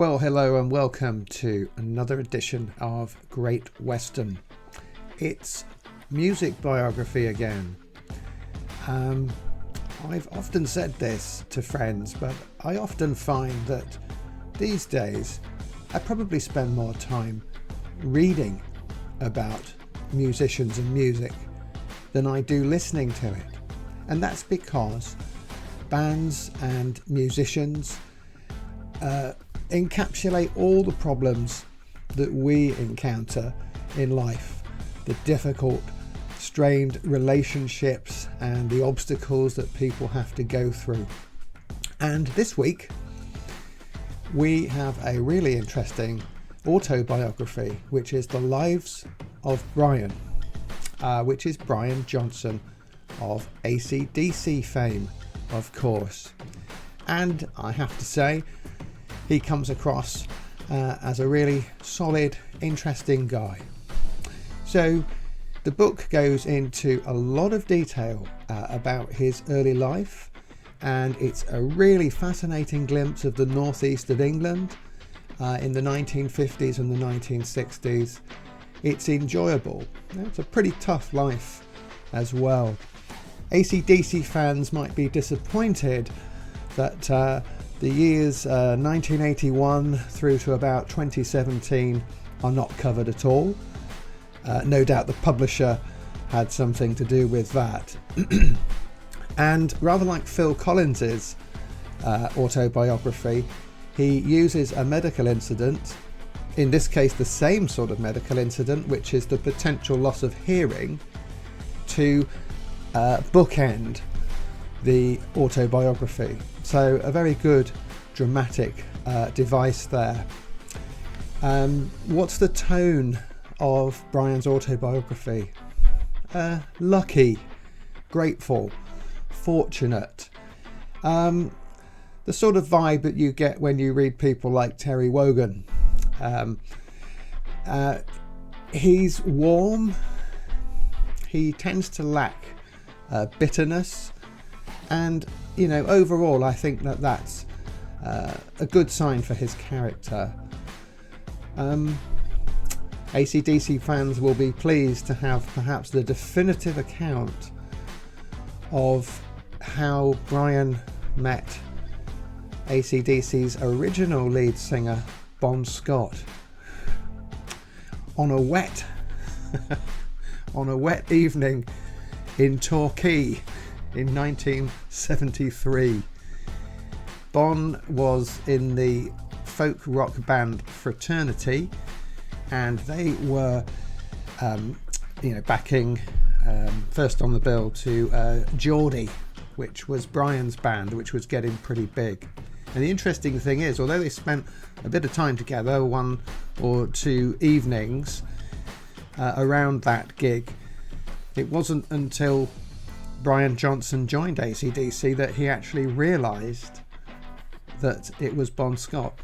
Well, hello and welcome to another edition of Great Western. It's music biography again. I've often said this to friends, but I often find that these days I probably spend more time reading about musicians and music than I do listening to it. And that's because bands and musicians encapsulate all the problems that we encounter in life, the difficult, strained relationships and the obstacles that people have to go through. And this week we have a really interesting autobiography, which is The Lives of Brian, which is Brian Johnson of AC/DC fame, of course. And I have to say, he comes across as a really solid, interesting guy. So the book goes into a lot of detail about his early life, and it's a really fascinating glimpse of the northeast of England in the 1950s and the 1960s. It's enjoyable. It's a pretty tough life as well. AC/DC fans might be disappointed that the years 1981 through to about 2017 are not covered at all. No doubt the publisher had something to do with that. And rather like Phil Collins's autobiography, he uses a medical incident, in this case the same sort of medical incident, which is the potential loss of hearing, to bookend the autobiography. So a very good dramatic device there. What's the tone of Brian's autobiography? Lucky, grateful, fortunate. The sort of vibe that you get when you read people like Terry Wogan. He's warm. He tends to lack bitterness. And, you know, overall, I think that that's a good sign for his character. AC/DC fans will be pleased to have perhaps the definitive account of how Brian met AC/DC's original lead singer, Bon Scott, on a wet evening in Torquay in 1973. Bon was in the folk rock band Fraternity, and they were backing first on the bill to Geordie, which was Brian's band, which was getting pretty big. And the interesting thing is, although they spent a bit of time together, one or two evenings around that gig, it wasn't until Brian Johnson joined AC/DC that he actually realised that it was Bon Scott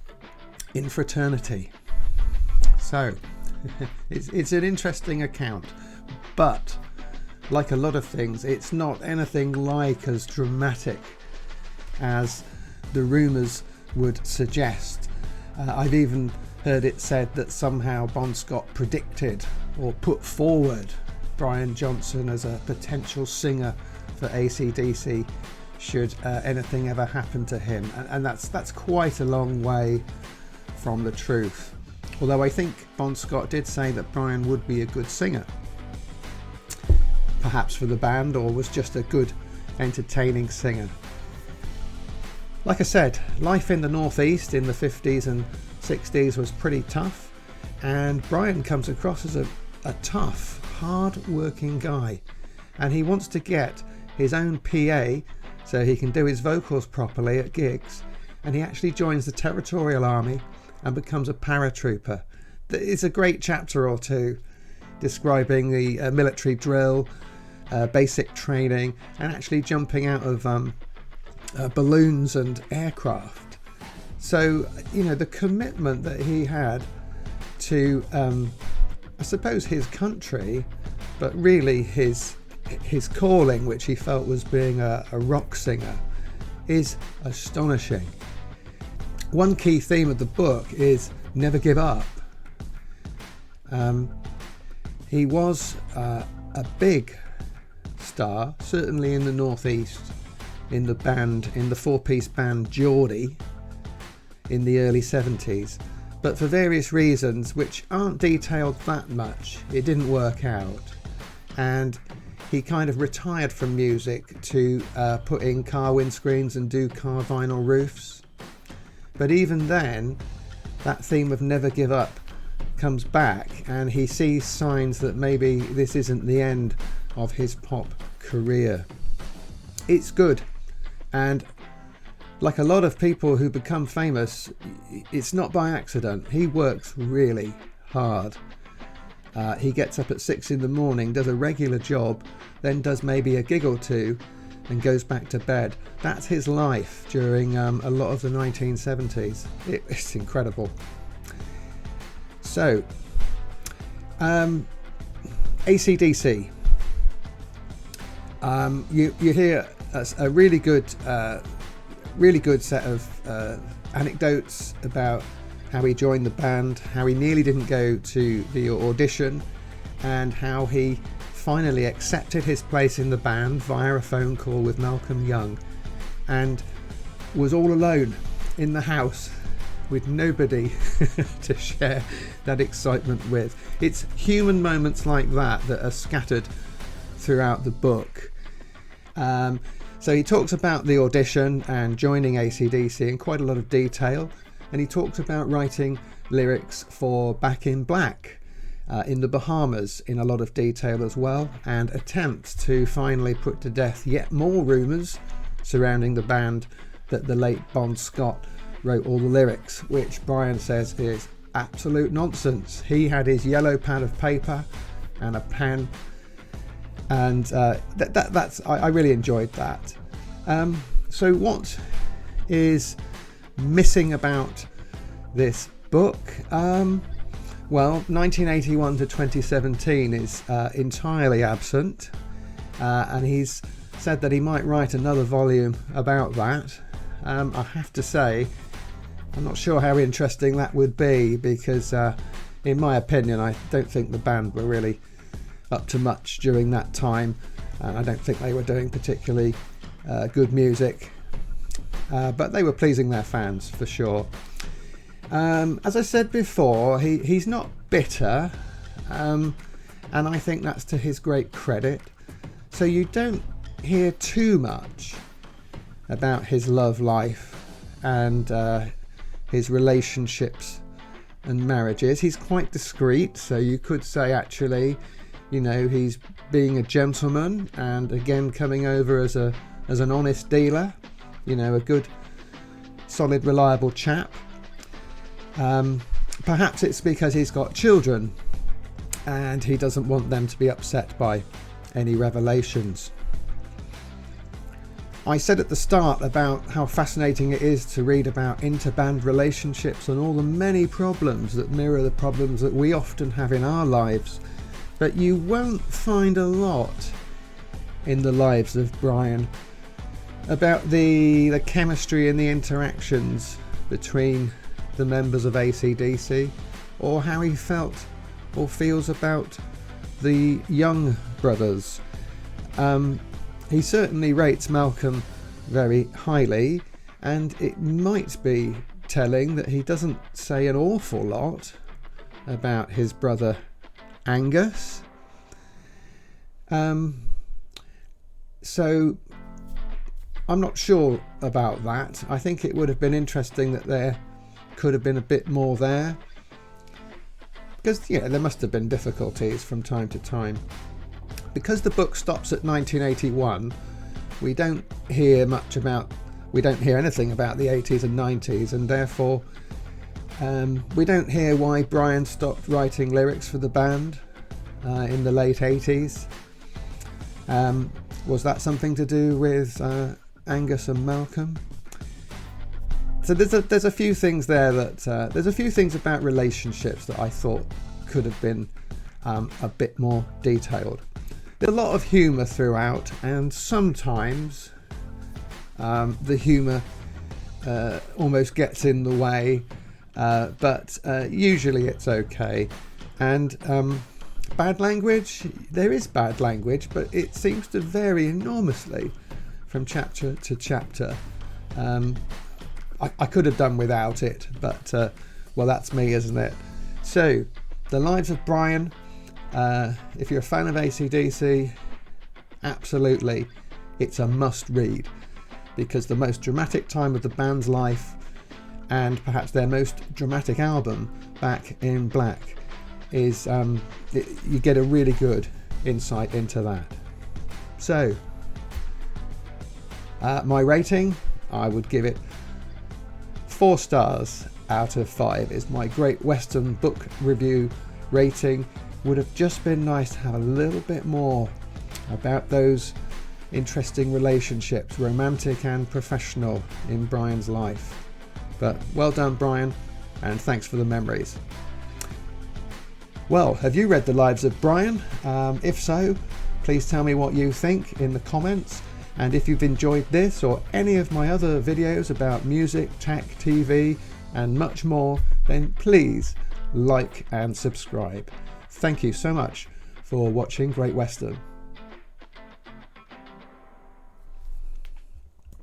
in Fraternity. So it's an interesting account, but like a lot of things, it's not anything like as dramatic as the rumours would suggest. I've even heard it said that somehow Bon Scott predicted or put forward Brian Johnson as a potential singer for AC/DC should anything ever happen to him, and that's quite a long way from the truth. Although I think Bon Scott did say that Brian would be a good singer, perhaps for the band, or was just a good entertaining singer. Like I said, life in the northeast in the 50s and 60s was pretty tough, and Brian comes across as a tough, hard-working guy, and he wants to get his own PA so he can do his vocals properly at gigs, and he actually joins the Territorial Army and becomes a paratrooper. It's a great chapter or two describing the military drill, basic training, and actually jumping out of balloons and aircraft. So, you know, the commitment that he had to, I suppose, his country, but really his calling, which he felt was being a rock singer, is astonishing. one key theme of the book is never give up. He was a big star, certainly in the Northeast, in the band, in the four-piece band Geordie in the early 70s. But for various reasons, which aren't detailed that much, it didn't work out. And he kind of retired from music to put in car windscreens and do car vinyl roofs. But even then, that theme of never give up comes back, and he sees signs that maybe this isn't the end of his pop career. It's good, and like a lot of people who become famous, it's not by accident. He works really hard. He gets up at 6 in the morning, does a regular job, then does maybe a gig or two and goes back to bed. That's his life during a lot of the 1970s. It's incredible. So, AC/DC. You hear a really good set of anecdotes about how he joined the band, how he nearly didn't go to the audition, and how he finally accepted his place in the band via a phone call with Malcolm Young, and was all alone in the house with nobody to share that excitement with. It's human moments like that that are scattered throughout the book. So he talks about the audition and joining AC/DC in quite a lot of detail, and he talks about writing lyrics for Back in Black in the Bahamas in a lot of detail as well, and attempts to finally put to death yet more rumours surrounding the band that the late Bon Scott wrote all the lyrics, which Brian says is absolute nonsense. He had his yellow pad of paper and a pen, and I really enjoyed that. So what is missing about this book? Well, 1981 to 2017 is entirely absent, and he's said that he might write another volume about that. I have to say, I'm not sure how interesting that would be, because in my opinion, I don't think the band were really up to much during that time. I don't think they were doing particularly good music, but they were pleasing their fans for sure. As I said before, he's not bitter, and I think that's to his great credit. So you don't hear too much about his love life and his relationships and marriages. He's quite discreet, so you could say actually, you know, he's being a gentleman and again coming over as an honest dealer, you know, a good, solid, reliable chap. Perhaps it's because he's got children and he doesn't want them to be upset by any revelations. I said at the start about how fascinating it is to read about interband relationships and all the many problems that mirror the problems that we often have in our lives, but you won't find a lot in the lives of Brian about the chemistry and the interactions between the members of AC/DC, or how he felt or feels about the Young brothers. He certainly rates Malcolm very highly, and it might be telling that he doesn't say an awful lot about his brother Angus. So I'm not sure about that. I think it would have been interesting that there could have been a bit more there, because there must have been difficulties from time to time. Because the book stops at 1981, we don't hear anything about the 80s and 90s, and therefore we don't hear why Brian stopped writing lyrics for the band in the late 80s. Was that something to do with Angus and Malcolm? So there's a few things there that there's a few things about relationships that I thought could have been a bit more detailed. There's a lot of humour throughout, and sometimes the humour almost gets in the way, but usually it's okay. And bad language, there is bad language, but it seems to vary enormously from chapter to chapter. I could have done without it, but well, that's me, isn't it? So, The Lives of Brian, if you're a fan of AC/DC, absolutely, it's a must read, because the most dramatic time of the band's life, and perhaps their most dramatic album, Back in Black, is you get a really good insight into that. So, my rating, I would give it 4 stars out of 5 is my Great Western Book Review rating. Would have just been nice to have a little bit more about those interesting relationships, romantic and professional, in Brian's life. But well done, Brian, and thanks for the memories. Well, have you read The Lives of Brian? If so, please tell me what you think in the comments. And if you've enjoyed this or any of my other videos about music, tech, TV, and much more, then please like and subscribe. Thank you so much for watching Great Western.